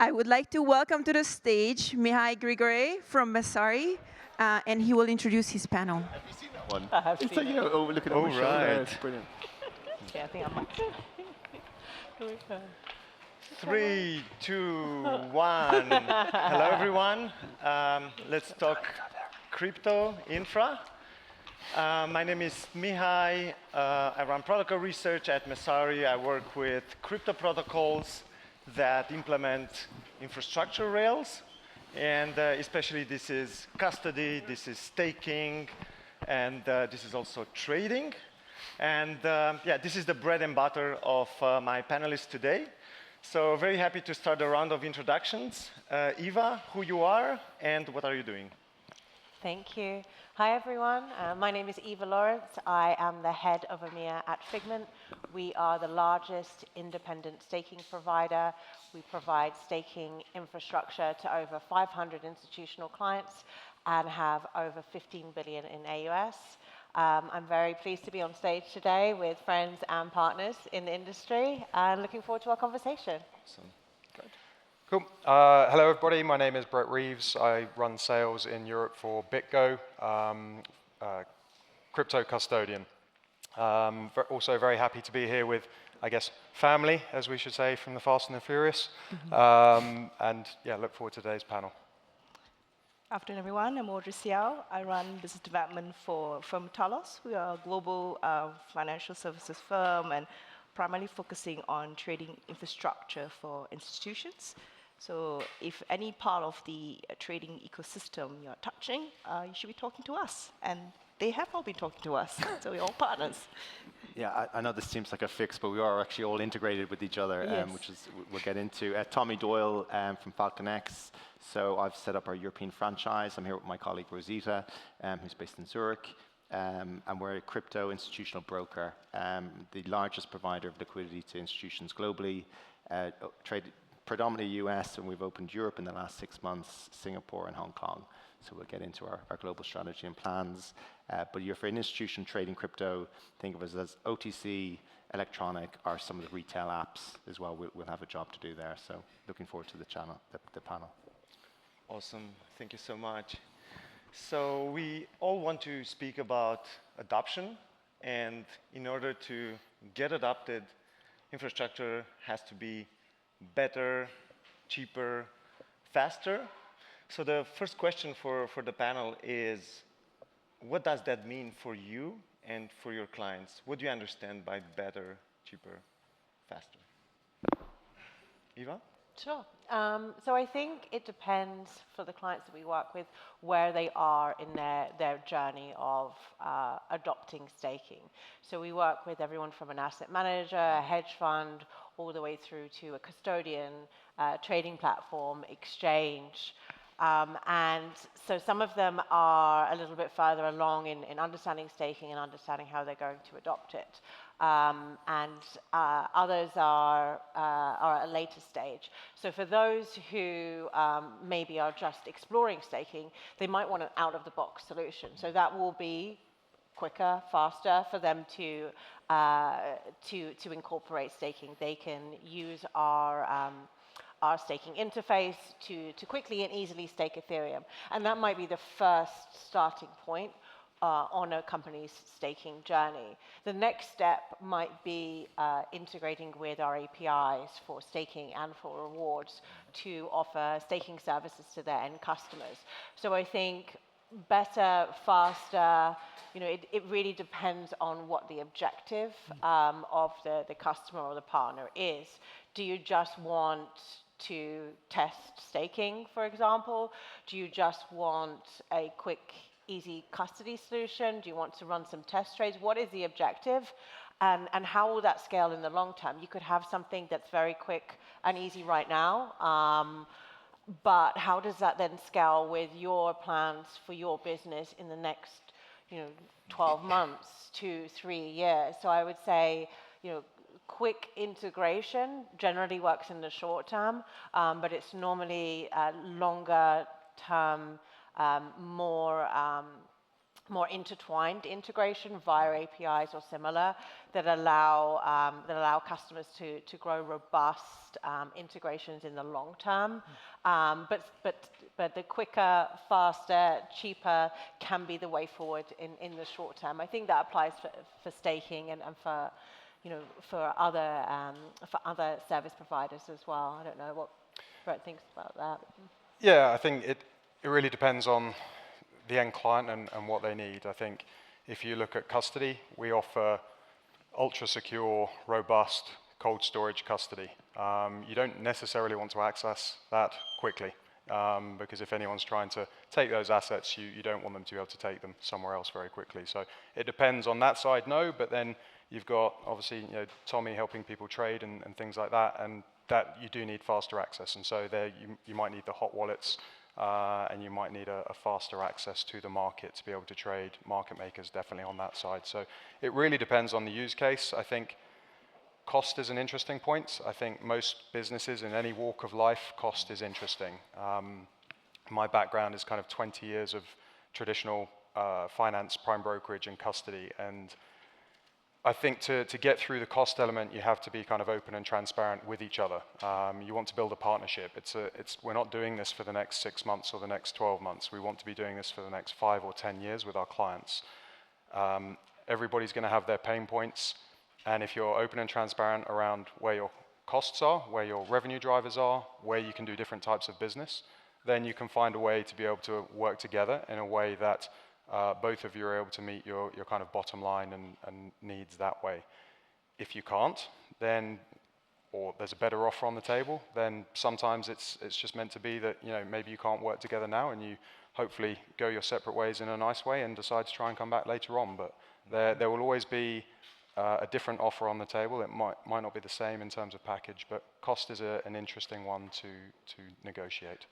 I would like to welcome to the stage Mihai Grigore from Messari, and he will introduce his panel. Have you seen that one? I have it's seen like, it. looking over my shoulder. right. It's brilliant. Yeah, I think I might. Here we go. 3, 2, 1. Hello, everyone. Let's talk crypto infra. My name is Mihai. I run protocol research at Messari. I work with crypto protocols that implement infrastructure rails. And especially this is custody, this is staking, and this is also trading. And yeah, this is the bread and butter of my panelists today. So very happy to start a round of introductions. Eva, who you are and what are you doing? Thank you. Hi, everyone. My name is Eva Lawrence. I am the head of EMEA at Figment. We are the largest independent staking provider. We provide staking infrastructure to over 500 institutional clients and have over 15 billion in AUS. I'm very pleased to be on stage today with friends and partners in the industry and looking forward to our conversation. Awesome. Good. Cool. Hello, everybody. My name is Brett Reeves. I run sales in Europe for BitGo, crypto custodian. Also very happy to be here with, I guess, family, as we should say, from the Fast and the Furious. And yeah, look forward to today's panel. Afternoon, everyone. I'm Audris Siow. I run business development from Talos. We are a global financial services firm and primarily focusing on trading infrastructure for institutions. So if any part of the trading ecosystem you're touching, you should be talking to us. And they have all been talking to us, so we're all partners. Yeah, I know this seems like a fix, but we are actually all integrated with each other, Yes. which is we'll get into. Tommy Doyle from FalconX. So I've set up our European franchise. I'm here with my colleague Rosita, who's based in Zurich. And we're a crypto institutional broker, the largest provider of liquidity to institutions globally, trade predominantly US, and we've opened Europe in the last 6 months, Singapore and Hong Kong. So we'll get into our global strategy and plans. But if you're an institution trading crypto, think of us as OTC, electronic, or some of the retail apps as well. We'll have a job to do there. So looking forward to the panel. Awesome. Thank you so much. So we all want to speak about adoption. And in order to get adopted, infrastructure has to be better, cheaper, faster. So the first question for the panel is, what does that mean for you and for your clients? What do you understand by better, cheaper, faster? Eva? Sure. So I think it depends for the clients that we work with where they are in their journey of adopting staking. So we work with everyone from an asset manager, a hedge fund, all the way through to a custodian, trading platform, exchange. And so some of them are a little bit further along in understanding staking and understanding how they're going to adopt it. And others are at a later stage. So for those who maybe are just exploring staking, they might want an out-of-the-box solution. So that will be quicker, faster for them to incorporate staking. They can use our staking interface to quickly and easily stake Ethereum. And that might be the first starting point on a company's staking journey. The next step might be integrating with our APIs for staking and for rewards to offer staking services to their end customers. So I think better, faster, it really depends on what the objective of the customer or the partner is. Do you just want to test staking, for example? Do you just want a quick, easy custody solution? Do you want to run some test trades? What is the objective? And how will that scale in the long term? You could have something that's very quick and easy right now, but how does that then scale with your plans for your business in the next 12 months, 2-3 years? So I would say, quick integration generally works in the short term, but it's normally longer term, more more intertwined integration via APIs or similar that allow customers to grow robust integrations in the long term. But the quicker, faster, cheaper can be the way forward in the short term. I think that applies for staking and for for other service providers as well. I don't know what Brett thinks about that. Yeah, I think it really depends on the end client and what they need. I think if you look at custody, we offer ultra secure, robust cold storage custody. You don't necessarily want to access that quickly because if anyone's trying to take those assets, you don't want them to be able to take them somewhere else very quickly. So it depends on that side, no, but then you've got obviously Tommy helping people trade and things like that, and that you do need faster access. And so there you might need the hot wallets, and you might need a faster access to the market to be able to trade. Market makers definitely on that side. So it really depends on the use case. I think cost is an interesting point. I think most businesses in any walk of life, cost is interesting. My background is kind of 20 years of traditional finance, prime brokerage and custody, and I think to get through the cost element, you have to be kind of open and transparent with each other. You want to build a partnership. We're not doing this for the next 6 months or the next 12 months. We want to be doing this for the next 5 or 10 years with our clients. Everybody's going to have their pain points, and if you're open and transparent around where your costs are, where your revenue drivers are, where you can do different types of business, then you can find a way to be able to work together in a way that both of you are able to meet your kind of bottom line and needs that way. If you can't, then, or there's a better offer on the table, then sometimes it's just meant to be that maybe you can't work together now, and you hopefully go your separate ways in a nice way and decide to try and come back later on. But there will always be a different offer on the table. It might not be the same in terms of package, but cost is an interesting one to negotiate.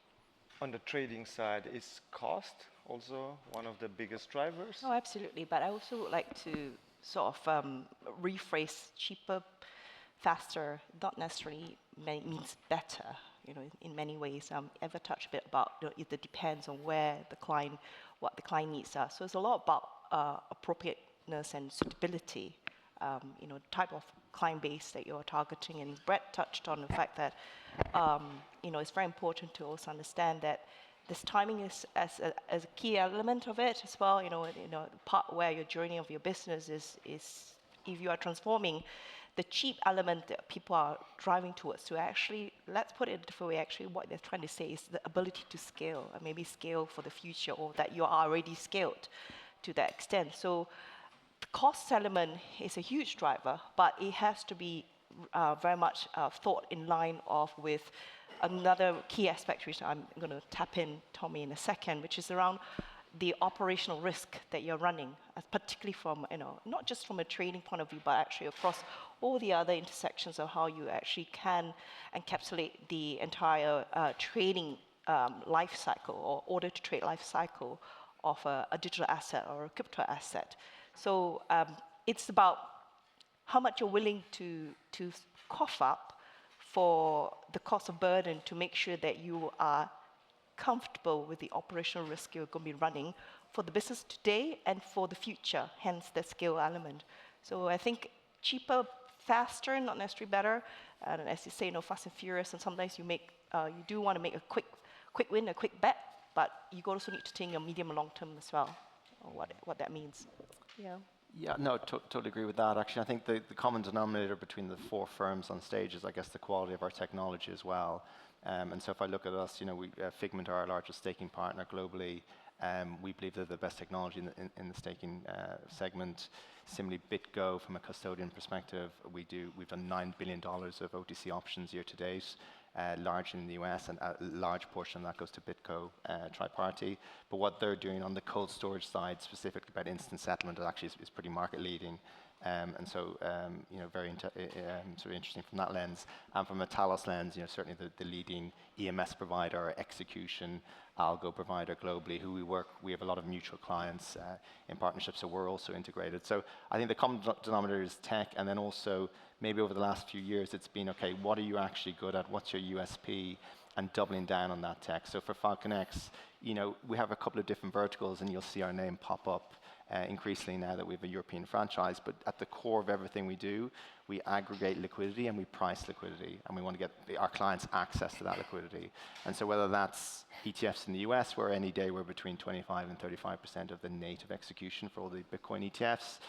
On the trading side, is cost also one of the biggest drivers? Oh, absolutely. But I also would like to sort of rephrase cheaper, faster, not necessarily means better, in many ways. Eva touched a bit about it depends on what the client needs are. So it's a lot about appropriateness and suitability, type of client base that you're targeting. And Brett touched on the fact that, it's very important to also understand that this timing is as a key element of it as well. The part where your journey of your business is if you are transforming the cheap element that people are driving towards to actually, let's put it a different way, actually what they're trying to say is the ability to scale, and maybe scale for the future, or that you are already scaled to that extent. So the cost element is a huge driver, but it has to be very much thought in line with another key aspect, which I'm going to tap in, Tommy, in a second, which is around the operational risk that you're running, particularly from, not just from a trading point of view, but actually across all the other intersections of how you actually can encapsulate the entire trading life cycle or order to trade life cycle of a digital asset or a crypto asset. So it's about how much you're willing to cough up for the cost of burden to make sure that you are comfortable with the operational risk you're going to be running for the business today and for the future, hence the scale element. So I think cheaper, faster, not necessarily better. And as you say, fast and furious, and sometimes you do want to make a quick win, a quick bet, but you also need to think your medium and long term as well, or what that means. Yeah. Yeah, no, totally agree with that. Actually, I think the common denominator between the 4 firms on stage is, I guess, the quality of our technology as well. And so if I look at us, Figment are our largest staking partner globally. We believe they're the best technology in the staking segment. Similarly, BitGo, from a custodian perspective, we've done $9 billion of OTC options year to date, largely in the US, and a large portion of that goes to BitGo tri-party. But what they're doing on the cold storage side, specifically about instant settlement, actually is pretty market leading. And so, very sort of interesting from that lens. And from a Talos lens, certainly the leading EMS provider, execution, algo provider globally, we have a lot of mutual clients in partnership, so we're also integrated. So I think the common denominator is tech, and then also maybe over the last few years it's been, okay, what are you actually good at? What's your USP? And doubling down on that tech. So for FalconX, we have a couple of different verticals, and you'll see our name pop up increasingly now that we have a European franchise. But at the core of everything we do, we aggregate liquidity and we price liquidity, and we want to get our clients access to that liquidity. And so whether that's ETFs in the US, where any day we're between 25 and 35% of the native execution for all the Bitcoin ETFs.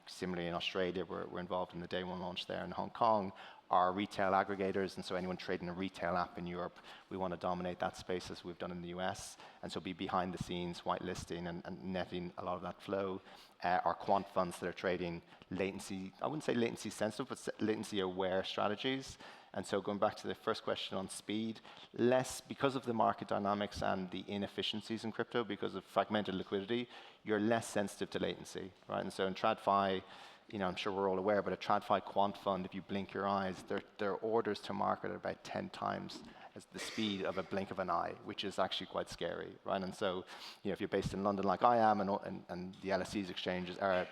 Similarly in Australia, we're involved in the day one launch there in Hong Kong. Our retail aggregators, and so anyone trading a retail app in Europe, we want to dominate that space as we've done in the US, and so be behind the scenes, whitelisting and netting a lot of that flow. Our quant funds that are trading latency, I wouldn't say latency sensitive, but latency aware strategies. And so going back to the first question on speed, less because of the market dynamics and the inefficiencies in crypto, because of fragmented liquidity, you're less sensitive to latency, right? And so in TradFi, you know, I'm sure we're all aware, but a TradFi quant fund, if you blink your eyes, their orders to market are about 10 times as the speed of a blink of an eye, which is actually quite scary, right? And so, you know, if you're based in London like I am, and the LSE's exchanges are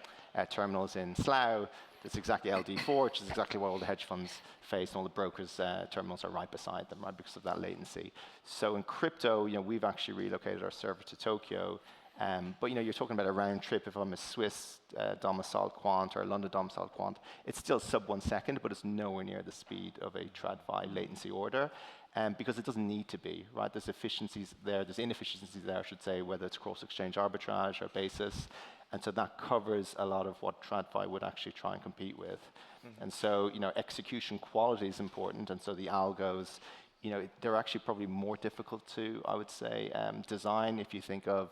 terminals in Slough, it's exactly LD4, which is exactly what all the hedge funds face, and all the brokers' terminals are right beside them, right, because of that latency. So in crypto, you know, we've actually relocated our server to Tokyo. But you know, you're talking about a round trip. If I'm a Swiss domiciled quant or a London domiciled quant, it's still sub 1 second, but it's nowhere near the speed of a TradFi latency order, because it doesn't need to be, right? There's efficiencies there, there's inefficiencies there, I should say, whether it's cross-exchange arbitrage or basis, and so that covers a lot of what TradFi would actually try and compete with. And so, you know, execution quality is important, and so the algos, you know, they're actually probably more difficult to, I would say, design if you think of,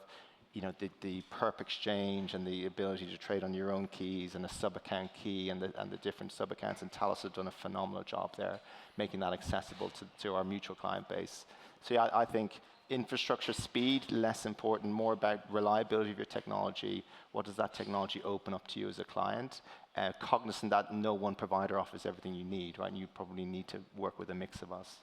you know, the perp exchange and the ability to trade on your own keys and a sub-account key and the different sub-accounts. And Talos have done a phenomenal job there, making that accessible to our mutual client base. So yeah, I think infrastructure speed, less important, more about reliability of your technology. What does that technology open up to you as a client? Cognizant that no one provider offers everything you need, right? And you probably need to work with a mix of us.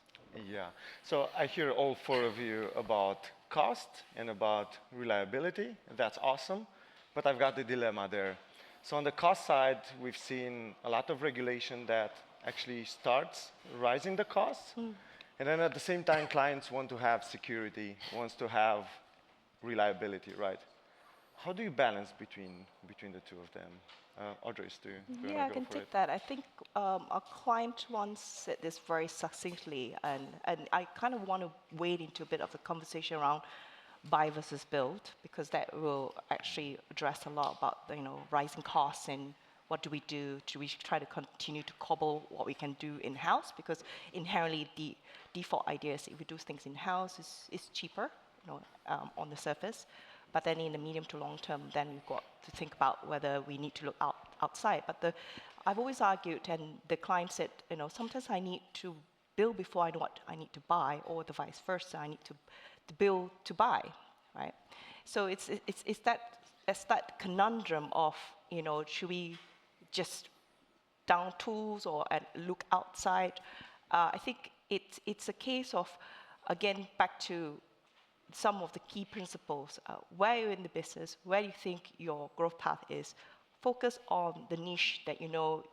Yeah. So I hear all four of you about cost and about reliability. That's awesome. But I've got the dilemma there. So on the cost side, we've seen a lot of regulation that actually starts rising the costs. And then at the same time, clients want to have security, wants to have reliability, right? How do you balance between the two of them? Audris, do you Yeah, I can take that. I think our client once said this very succinctly, and I kind of want to wade into a bit of the conversation around buy versus build, because that will actually address a lot about, you know, rising costs and what do we do? Do we try to continue to cobble what we can do in-house? Because inherently the default idea is if we do things in-house, is cheaper, you know, on the surface. But then in the medium to long term, then we've got to think about whether we need to look outside. But I've always argued, and the client said, you know, sometimes I need to build before I know what I need to buy, or the vice versa. I need to build to buy, right? So it's that conundrum of, you know, should we just down tools or look outside? I think it's a case of, again, back to some of the key principles. Where you're in the business, where you think your growth path is, focus on the niche that you know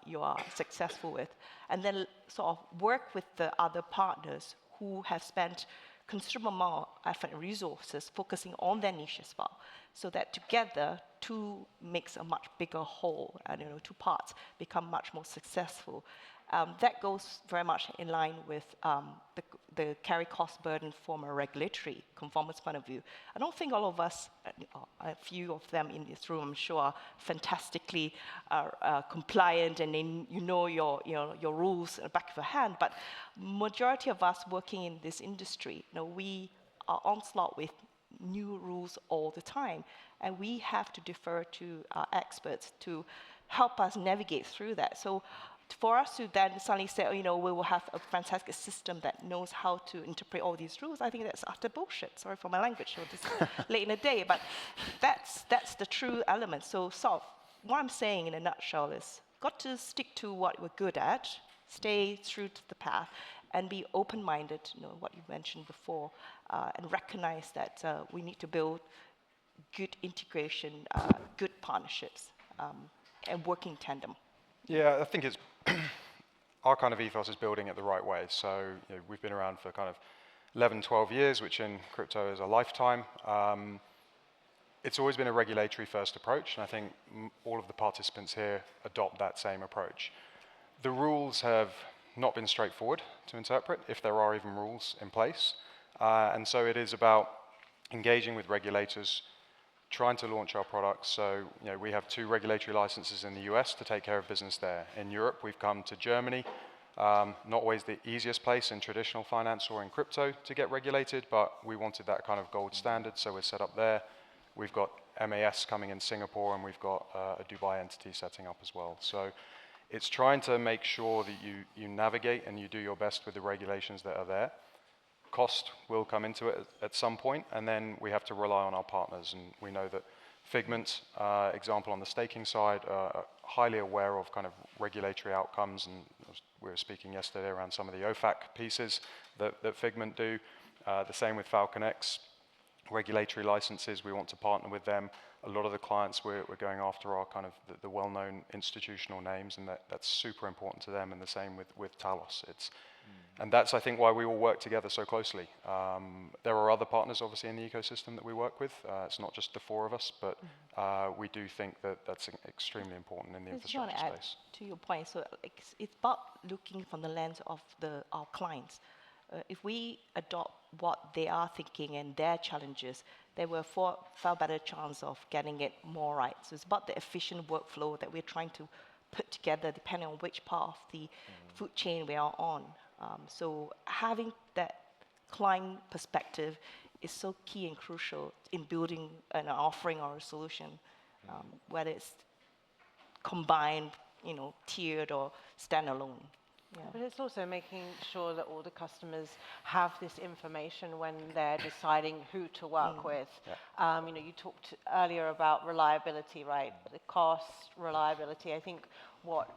you are successful with, and then sort of work with the other partners who have spent considerable amount of effort and resources focusing on their niche as well, so that together two makes a much bigger whole, and you know, two parts become much more successful. That goes very much in line with the carry cost burden from a regulatory conformance point of view. I don't think all of us, a few of them in this room, I'm sure, are fantastically compliant, and then you know your rules in the back of your hand. But majority of us working in this industry, you know, we are onslaught with new rules all the time, and we have to defer to our experts to help us navigate through that. So for us to then suddenly say, oh, you know, we will have a fantastic system that knows how to interpret all these rules, I think that's utter bullshit. Sorry for my language, this late in the day, but that's the true element. So what I'm saying in a nutshell is, got to stick to what we're good at, stay true to the path, and be open-minded, you know, what you mentioned before, and recognize that we need to build good integration, good partnerships, and work in tandem. Yeah, I think it's our kind of ethos is building it the right way. So you know, we've been around for kind of 11, 12 years, which in crypto is a lifetime. it's always been a regulatory first approach, and I think all of the participants here adopt that same approach. The rules have not been straightforward to interpret, if there are even rules in place. And so it is about engaging with regulators, trying to launch our products. So we have 2 regulatory licenses in the US to take care of business there. In Europe, we've come to Germany. Not always the easiest place in traditional finance or in crypto to get regulated, but we wanted that kind of gold standard, so we're set up there. We've got MAS coming in Singapore, and we've got a Dubai entity setting up as well. So it's trying to make sure that you navigate and you do your best with the regulations that are there. Cost will come into it at some point, and then we have to rely on our partners. And we know that Figment, example on the staking side, are highly aware of kind of regulatory outcomes, and we were speaking yesterday around some of the OFAC pieces that Figment do. The same with FalconX. Regulatory licenses, we want to partner with them. A lot of the clients we're going after are kind of the well-known institutional names, and that's super important to them, and the same with Talos. And that's, I think, why we all work together so closely. There are other partners, obviously, in the ecosystem that we work with. It's not just the 4 of us, but we do think that that's extremely important in the infrastructure space. space. To your point, so it's about looking from the lens of our clients. If we adopt what they are thinking and their challenges, there were far better chance of getting it more right. So it's about the efficient workflow that we're trying to put together depending on which part of the food chain we are on. So having that client perspective is so key and crucial in building an offering or a solution, whether it's combined, tiered or standalone. Yeah. But it's also making sure that all the customers have this information when they're deciding who to work with. Yeah. You talked earlier about reliability, right? The cost, reliability. I think what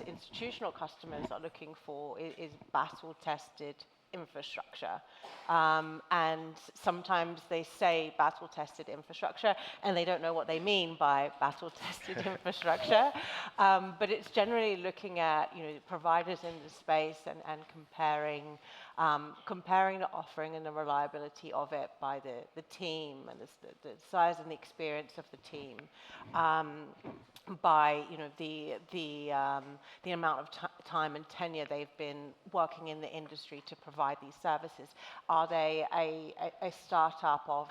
institutional customers are looking for is battle-tested infrastructure. And sometimes they say battle-tested infrastructure, and they don't know what they mean by battle-tested infrastructure. But it's generally looking at providers in the space and comparing the offering and the reliability of it by the team and the size and the experience of the team. By the amount of time and tenure they've been working in the industry to provide these services. Are they a startup of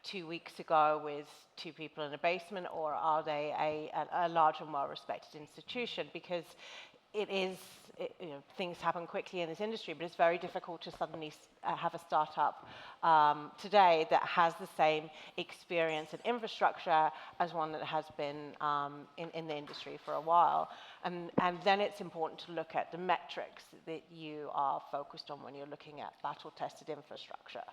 2 weeks ago with 2 people in a basement, or are they a large and well-respected institution? Because things happen quickly in this industry, but it's very difficult to suddenly have a startup today that has the same experience and infrastructure as one that has been in the industry for a while. And then it's important to look at the metrics that you are focused on when you're looking at battle-tested infrastructure.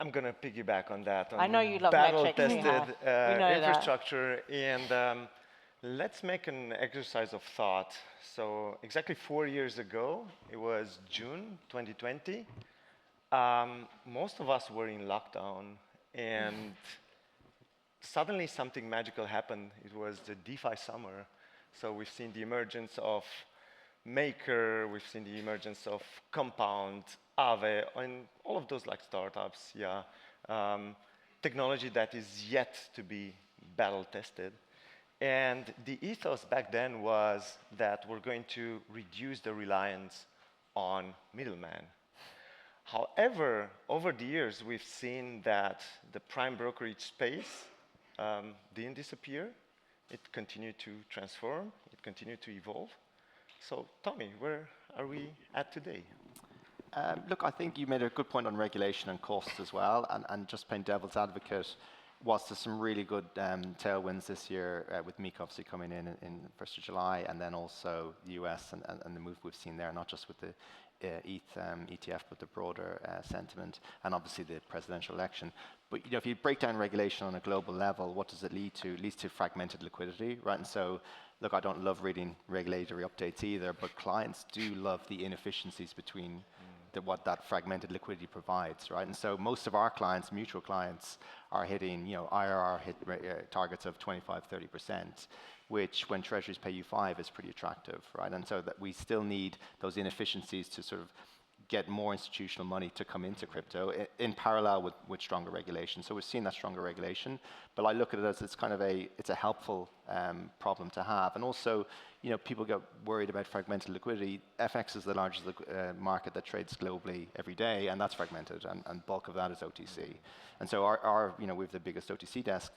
I'm going to piggyback on that. I know you love metrics. Battle-tested infrastructure, and let's make an exercise of thought. So exactly 4 years ago, it was June 2020. Most of us were in lockdown, and suddenly something magical happened. It was the DeFi summer. So we've seen the emergence of Maker, we've seen the emergence of Compound, Aave, and all of those like startups, technology that is yet to be battle-tested. And the ethos back then was that we're going to reduce the reliance on middlemen. However, over the years, we've seen that the prime brokerage space didn't disappear. It continued to transform. It continued to evolve. So, Tommy, where are we at today? Look, I think you made a good point on regulation and costs as well, and just playing devil's advocate, whilst there's some really good tailwinds this year with Meek obviously coming in 1st of July, and then also the US and the move we've seen there, not just with the ETH ETF, but the broader sentiment, and obviously the presidential election. But if you break down regulation on a global level, what does it lead to? It leads to fragmented liquidity, right? And so, look, I don't love reading regulatory updates either, but clients do love the inefficiencies between what that fragmented liquidity provides, right? And so most of our clients, mutual clients, are hitting IRR targets of 25-30%, which when treasuries pay you 5 is pretty attractive, right? And so that we still need those inefficiencies to sort of get more institutional money to come into crypto in parallel with stronger regulation. So we've seen that stronger regulation, but I look at it as it's kind of it's a helpful problem to have. And also, you know, people get worried about fragmented liquidity. FX is the largest market that trades globally every day, and that's fragmented, and bulk of that is OTC. And so you know, we have the biggest OTC desk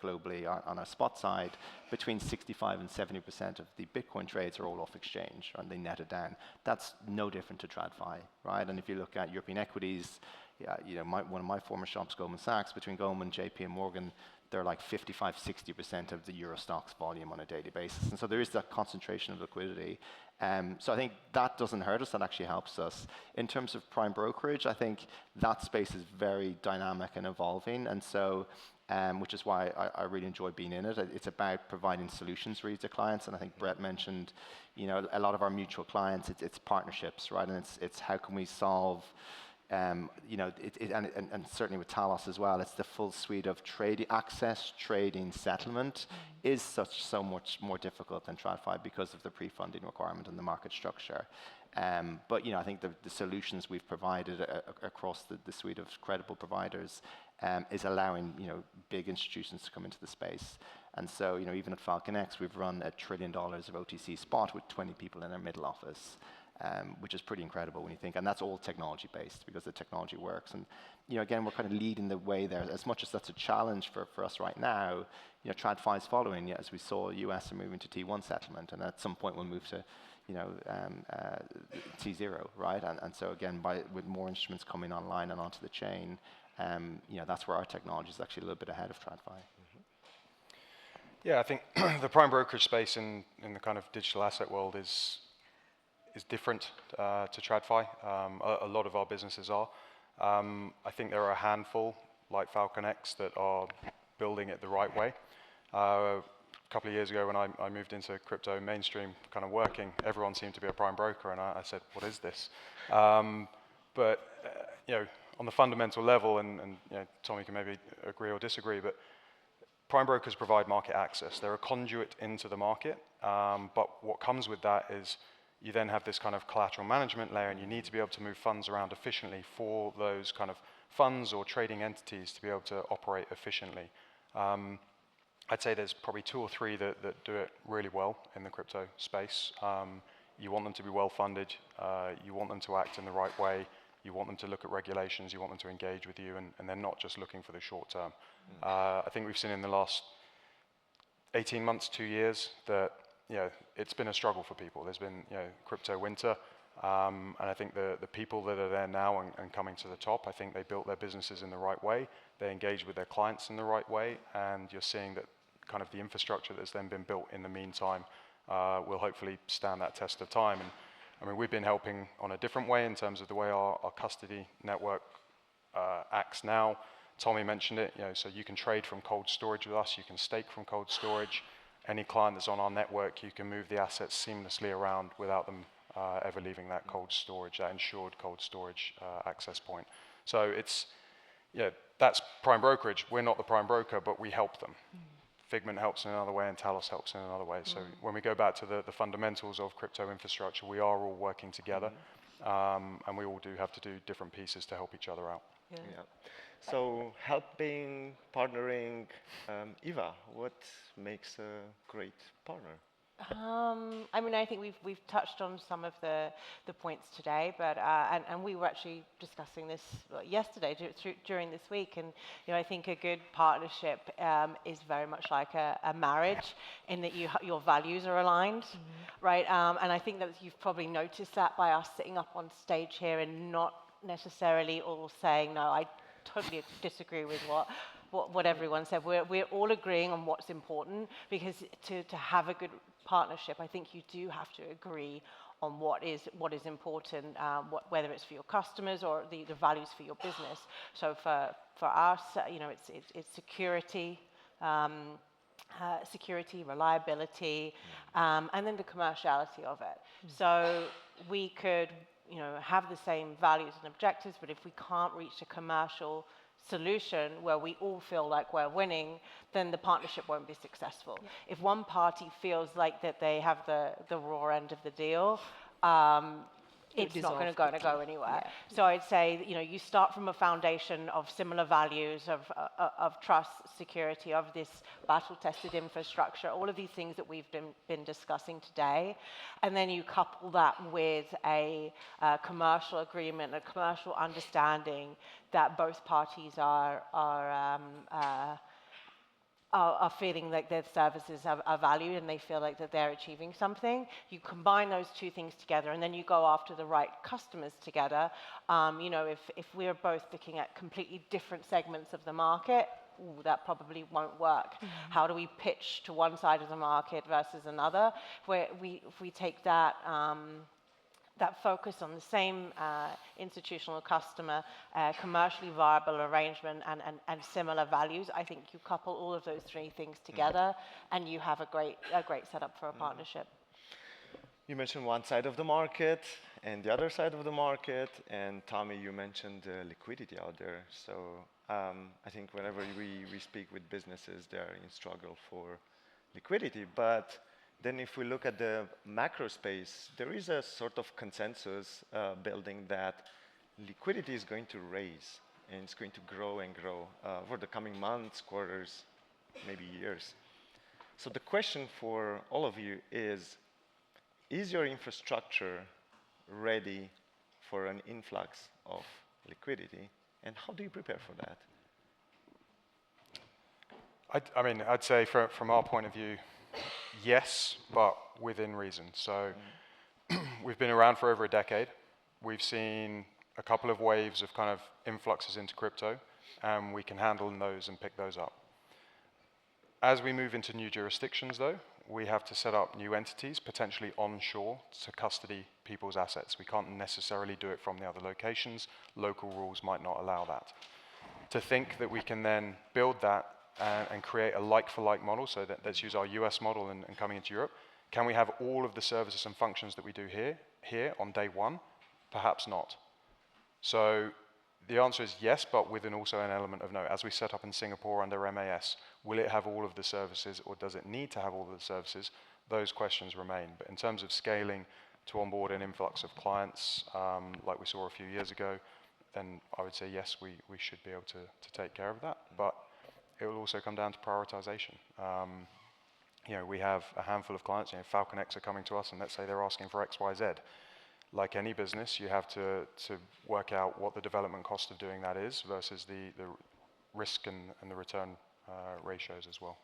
globally on our spot side. Between 65 and 70% of the Bitcoin trades are all off exchange, and they net it down. That's no different to TradFi, right? And if you look at European equities, yeah, you know, one of my former shops, Goldman Sachs, between Goldman, JP, and Morgan, they're like 55, 60% of the Euro stocks volume on a daily basis. And so there is that concentration of liquidity. So I think that doesn't hurt us, that actually helps us. In terms of prime brokerage, I think that space is very dynamic and evolving. And so, which is why I really enjoy being in it. It's about providing solutions really to clients. And I think Brett mentioned, you know, a lot of our mutual clients, it's partnerships, right? And it's how can we solve, you know, and certainly with Talos as well, it's the full suite of trading access, trading, settlement is so much more difficult than TradFi because of the pre-funding requirement and the market structure. But you know, I think the solutions we've provided across the suite of credible providers is allowing, you know, big institutions to come into the space. And so, you know, even at FalconX, we've run $1 trillion of OTC spot with 20 people in our middle office. Which is pretty incredible when you think, and that's all technology based because the technology works. And you know, again, we're kind of leading the way there. As much as that's a challenge for us right now, you know, TradFi is following. As we saw, US are moving to T1 settlement, and at some point we'll move to, you know, T0, right? And so again, with more instruments coming online and onto the chain, you know, that's where our technology is actually a little bit ahead of TradFi. Yeah, I think the prime brokerage space in the kind of digital asset world is different to TradFi. A lot of our businesses are. I think there are a handful, like FalconX, that are building it the right way. A couple of years ago when I moved into crypto mainstream kind of working, everyone seemed to be a prime broker, and I said, what is this? But you know, on the fundamental level, and you know, Tommy can maybe agree or disagree, but prime brokers provide market access. They're a conduit into the market, but what comes with that is you then have this kind of collateral management layer, and you need to be able to move funds around efficiently for those kind of funds or trading entities to be able to operate efficiently. I'd say there's probably 2 or 3 that do it really well in the crypto space. You want them to be well funded, you want them to act in the right way, you want them to look at regulations, you want them to engage with you, and they're not just looking for the short term. I think we've seen in the last 18 months, 2 years, that you know, it's been a struggle for people. There's been, you know, crypto winter, and I think the people that are there now and coming to the top, I think they built their businesses in the right way, they engage with their clients in the right way, and you're seeing that kind of the infrastructure that's then been built in the meantime will hopefully stand that test of time. And I mean, we've been helping on a different way in terms of the way our custody network acts now. Tommy mentioned it, you know, so you can trade from cold storage with us, you can stake from cold storage. Any client that's on our network, you can move the assets seamlessly around without them ever leaving that cold storage, that insured cold storage access point. So it's, yeah, that's prime brokerage. We're not the prime broker, but we help them. Figment helps in another way, and Talos helps in another way. So when we go back to the fundamentals of crypto infrastructure, we are all working together, and we all do have to do different pieces to help each other out. Yeah. Yeah. So helping, partnering, Eva, what makes a great partner? I mean, I think we've touched on some of the points today, but and we were actually discussing this yesterday during this week, and you know, I think a good partnership is very much like a marriage, in that your values are aligned, right? And I think that you've probably noticed that by us sitting up on stage here and not necessarily all saying, no, I totally disagree with what everyone said. We're all agreeing on what's important, because to have a good partnership, I think you do have to agree on what is important, whether it's for your customers or the values for your business. So for us, you know, it's security, reliability, and then the commerciality of it. So we could, you know, have the same values and objectives, but if we can't reach a commercial solution where we all feel like we're winning, then the partnership won't be successful. Yeah. If one party feels like that they have the raw end of the deal, it's not dissolve going to quickly. go anywhere. Yeah. So I'd say, you start from a foundation of similar values, of trust, security, of this battle-tested infrastructure, all of these things that we've been discussing today, and then you couple that with a commercial agreement, a commercial understanding that both parties are feeling like their services are valued and they feel like that they're achieving something. You combine those two things together and then you go after the right customers together. If we're both looking at completely different segments of the market, that probably won't work. How do we pitch to one side of the market versus another? If we take that focus on the same institutional customer, commercially viable arrangement, and similar values, I think you couple all of those three things together, and you have a great setup for a partnership. You mentioned one side of the market and the other side of the market, and Tommy, you mentioned liquidity out there. So I think whenever we speak with businesses, they're in struggle for liquidity. But then if we look at the macro space, there is a sort of consensus building that liquidity is going to raise, and it's going to grow and grow for the coming months, quarters, maybe years. So the question for all of you is your infrastructure ready for an influx of liquidity, and how do you prepare for that? I'd say from our point of view, yes, but within reason. So we've been around for over a decade. We've seen a couple of waves of kind of influxes into crypto, and we can handle those and pick those up. As we move into new jurisdictions, though, we have to set up new entities, potentially onshore, to custody people's assets. We can't necessarily do it from the other locations. Local rules might not allow that. To think that we can then build that and create a like-for-like model, so let's use our US model and coming into Europe. Can we have all of the services and functions that we do here on day one? Perhaps not. So the answer is yes, but with also an element of no. As we set up in Singapore under MAS, will it have all of the services, or does it need to have all of the services? Those questions remain. But in terms of scaling to onboard an influx of clients, like we saw a few years ago, then I would say yes, we should be able to take care of that. But it will also come down to prioritization. We have a handful of clients. FalconX are coming to us, and let's say they're asking for X, Y, Z. Like any business, you have to work out what the development cost of doing that is versus the risk and the return ratios as well.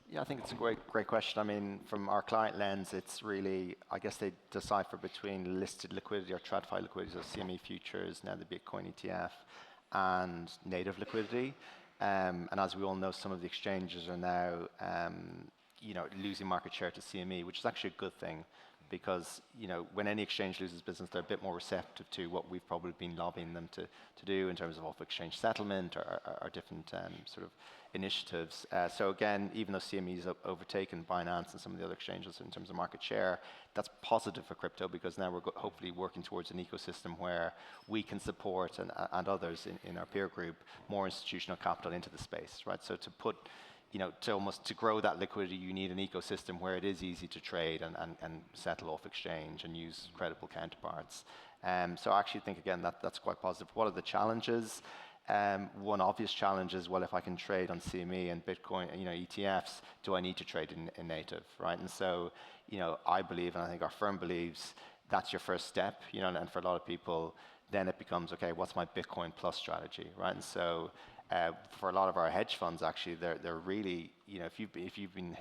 Yeah, I think it's a great question. I mean, from our client lens, it's really, I guess they decipher between listed liquidity or TradFi liquidity, so CME futures, now the Bitcoin ETF, and native liquidity. And as we all know, some of the exchanges are now, losing market share to CME, which is actually a good thing, because when any exchange loses business, they're a bit more receptive to what we've probably been lobbying them to do in terms of off-exchange settlement or different sort of initiatives. So again, even though CME is overtaken Binance and some of the other exchanges in terms of market share, that's positive for crypto, because now we're hopefully working towards an ecosystem where we can support and others in our peer group more institutional capital into the space, right? So to put to grow that liquidity, you need an ecosystem where it is easy to trade and settle off exchange and use credible counterparts. So I actually think, again, that's quite positive. What are the challenges? One obvious challenge is, well, if I can trade on CME and Bitcoin, ETFs, do I need to trade in native, right? And so, I believe, and I think our firm believes, that's your first step, and for a lot of people, then it becomes, okay, what's my Bitcoin plus strategy, right? And so, for a lot of our hedge funds, actually, they're really, if you've been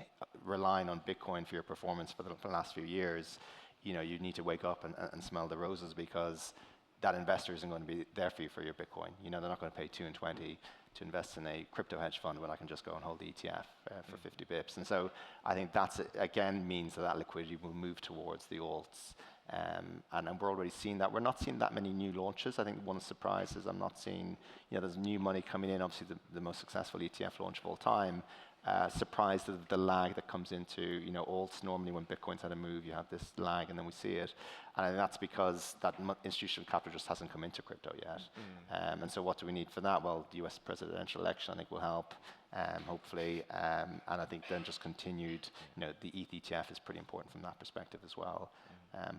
relying on Bitcoin for your performance for the last few years, you need to wake up and smell the roses, because that investor isn't going to be there for you for your Bitcoin. They're not going to pay 2 and 20 to invest in a crypto hedge fund when I can just go and hold the ETF for 50 bips. And so I think that's, again, means that liquidity will move towards the alts. And we're already seeing that. We're not seeing that many new launches. I think one of the surprises, I'm not seeing, there's new money coming in, obviously the most successful ETF launch of all time. Surprised at the lag that comes into, alts. Normally when Bitcoin's had a move, you have this lag and then we see it. And that's because that institutional capital just hasn't come into crypto yet. And so what do we need for that? Well, the US presidential election, I think, will help, hopefully. And I think then just continued, the ETH ETF is pretty important from that perspective as well.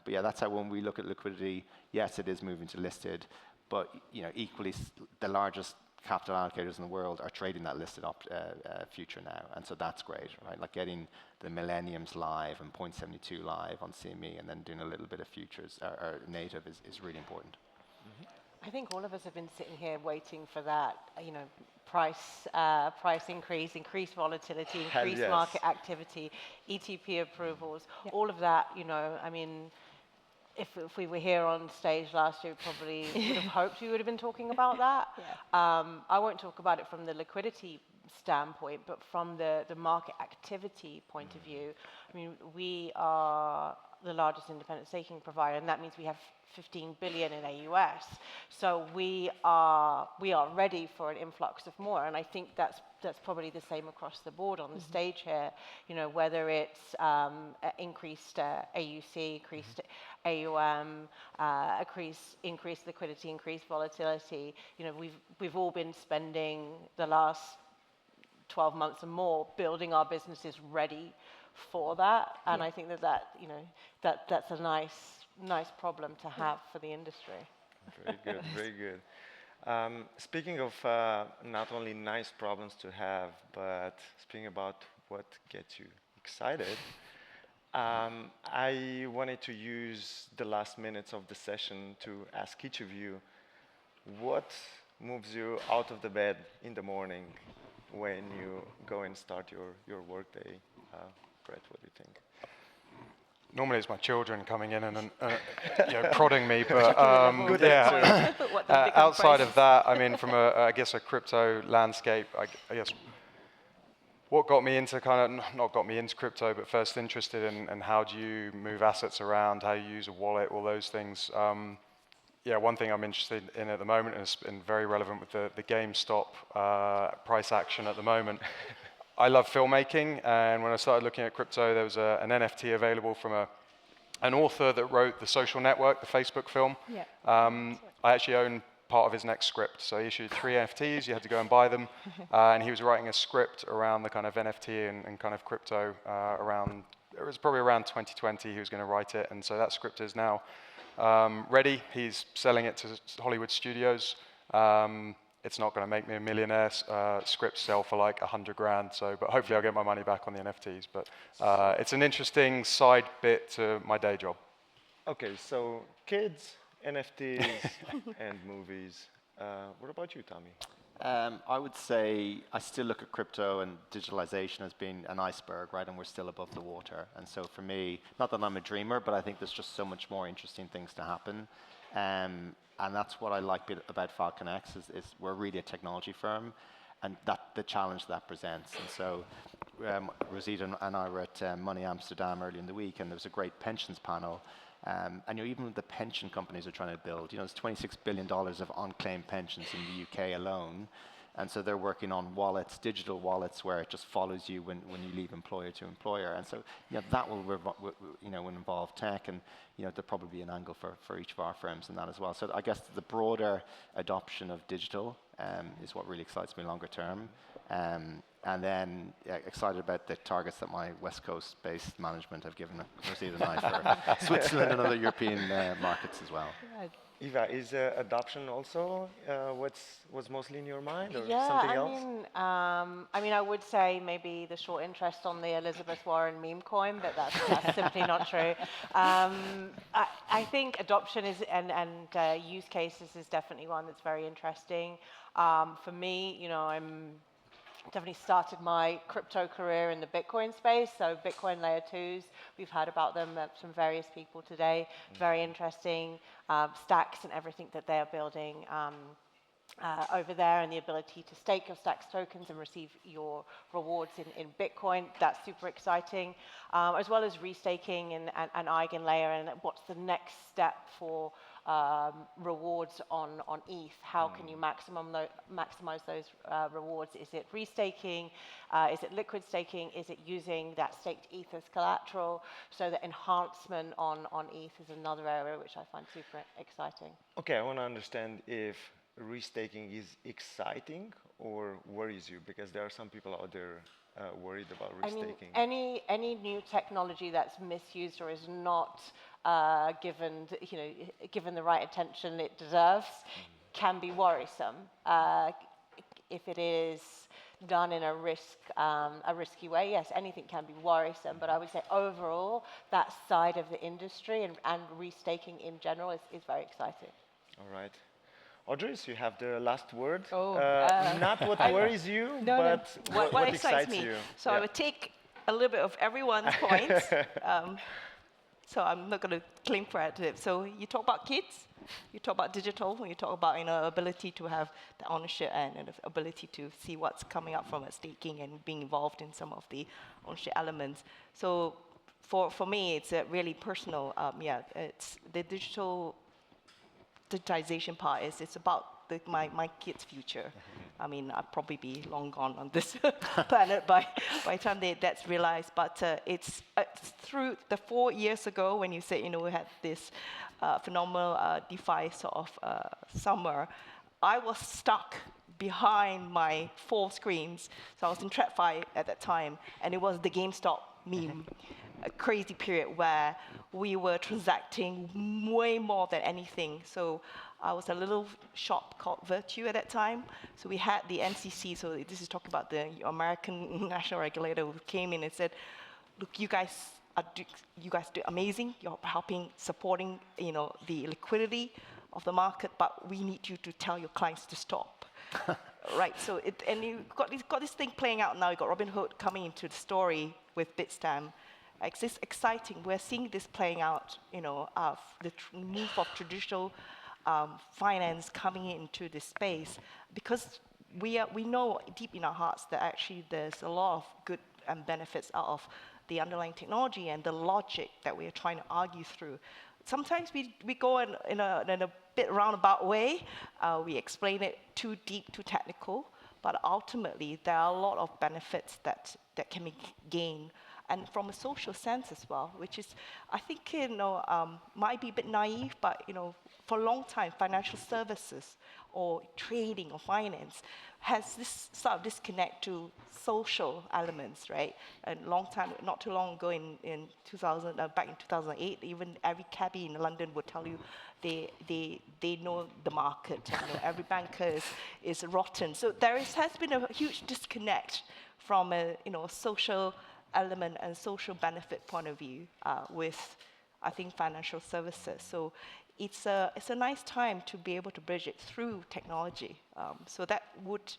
But yeah, that's how when we look at liquidity, yes, it is moving to listed, but equally the largest capital allocators in the world are trading that listed future now, and so that's great, right? Like getting the Millenniums live and 0.72 live on CME, and then doing a little bit of futures or native is really important. I think all of us have been sitting here waiting for that, price increase, increased volatility, increased yes. market activity, ETP approvals, all of that. I mean, if we were here on stage last year, we probably would have hoped we would have been talking about that. I won't talk about it from the liquidity standpoint, but from the market activity point of view. I mean, we are the largest independent staking provider, and that means we have 15 billion in AUS. So we are ready for an influx of more, and I think that's probably the same across the board on the stage here. Whether it's increased AUC, increased AUM, increased liquidity, increased volatility. We've all been spending the last 12 months and more building our businesses ready for that, and I think that's a nice problem to have for the industry. Very good, very good. Speaking of not only nice problems to have, but speaking about what gets you excited, I wanted to use the last minutes of the session to ask each of you, what moves you out of the bed in the morning when you go and start your workday? Brett, what do you think? Normally it's my children coming in and prodding me, but outside of that, I mean, from I guess a crypto landscape, I guess what got me into not got me into crypto, but first interested in how do you move assets around, how you use a wallet, all those things. One thing I'm interested in at the moment, and it's been very relevant with the GameStop price action at the moment. I love filmmaking, and when I started looking at crypto, there was an NFT available from an author that wrote The Social Network, the Facebook film. I actually own part of his next script, so he issued 3 NFTs, you had to go and buy them, and he was writing a script around the kind of NFT and kind of crypto it was probably around 2020 he was going to write it, and so that script is now ready. He's selling it to Hollywood studios. It's not going to make me a millionaire. Scripts sell for like 100 grand, but hopefully I'll get my money back on the NFTs. But it's an interesting side bit to my day job. Okay, so kids, NFTs, and movies. What about you, Tommy? I would say I still look at crypto and digitalization as being an iceberg, right? And we're still above the water. And so for me, not that I'm a dreamer, but I think there's just so much more interesting things to happen. And that's what I like about FalconX is we're really a technology firm, and the challenge that presents. And so Rosita and I were at Money Amsterdam earlier in the week, and there was a great pensions panel. And even the pension companies are trying to build, there's $26 billion of unclaimed pensions in the UK alone. And so they're working on wallets, digital wallets, where it just follows you when you leave employer to employer. And so that will involve tech, and there'll probably be an angle for each of our firms in that as well. So I guess the broader adoption of digital is what really excites me longer term. And then excited about the targets that my West Coast-based management have given Rosita and I for Switzerland and other European markets as well. Eva, is adoption also what's mostly in your mind, or something else? I mean, I would say maybe the short interest on the Elizabeth Warren meme coin, but that's simply not true. I think adoption and use cases is definitely one that's very interesting. For me, I'm definitely started my crypto career in the Bitcoin space, so Bitcoin layer 2s. We've heard about them from various people today. Very interesting stacks and everything that they are building over there, and the ability to stake your stacks tokens and receive your rewards in Bitcoin. That's super exciting, as well as restaking and eigenlayer, and what's the next step for rewards on ETH. How can you maximize those rewards? Is it restaking? Is it liquid staking? Is it using that staked ETH as collateral? So the enhancement on ETH is another area which I find super exciting. Okay, I want to understand if risk-taking is exciting or worries you? Because there are some people out there worried about I mean, risk-taking. any new technology that's misused or is not given, given the right attention it deserves, can be worrisome. If it is done in a risky way, yes, anything can be worrisome. But I would say overall, that side of the industry and risk-taking in general is very exciting. All right. Audris, you have the last word. Oh, not what worries you, No, but no. What excites me. you. So I would take a little bit of everyone's points. So I'm not going to claim credit. So you talk about kids, you talk about digital, you talk about ability to have the ownership and the ability to see what's coming up from staking and being involved in some of the ownership elements. So for me, it's really personal. It's the digitization part it's about my kids' future. I mean, I'll probably be long gone on this planet by the time that's realized. But it's through the 4 years ago when you said, we had this phenomenal DeFi sort of summer, I was stuck behind my 4 screens. So I was in TradFi at that time, and it was the GameStop meme. A crazy period where we were transacting way more than anything. So I was a little shop called Virtue at that time. So we had the NCC, so this is talking about the American national regulator, who came in and said, look, you guys do amazing. You're supporting the liquidity of the market, but we need you to tell your clients to stop. Right, so you've got this thing playing out now. You've got Robinhood coming into the story with Bitstamp. It's exciting. We're seeing this playing out, the move of traditional finance coming into this space, because we know deep in our hearts that actually there's a lot of good and benefits out of the underlying technology and the logic that we are trying to argue through. Sometimes we go in a bit roundabout way. We explain it too deep, too technical, but ultimately there are a lot of benefits that can be gained. And from a social sense as well, which is, I think, might be a bit naive, but for a long time, financial services or trading or finance has this sort of disconnect to social elements, right? And not too long ago, back in 2008, even every cabbie in London would tell you they know the market. Every banker is rotten. So there has been a huge disconnect from a social element and social benefit point of view with, I think, financial services. So it's a nice time to be able to bridge it through technology. So that would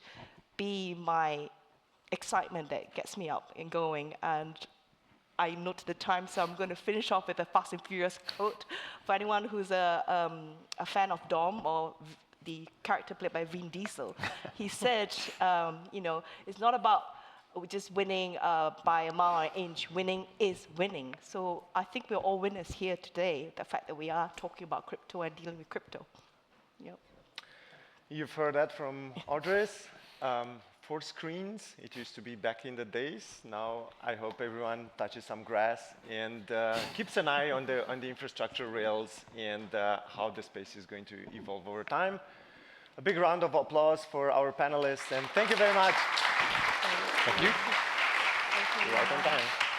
be my excitement that gets me up and going. And I noted the time, so I'm going to finish off with a Fast and Furious quote. For anyone who's a fan of Dom or the character played by Vin Diesel, he said, it's not about just winning by a mile or an inch. Winning is winning. So I think we're all winners here today, the fact that we are talking about crypto and dealing with crypto. Yep. You've heard that from Audris. 4 screens, it used to be back in the days. Now I hope everyone touches some grass and keeps an eye on the infrastructure rails and how the space is going to evolve over time. A big round of applause for our panelists, and thank you very much. Thank you. You're right on time.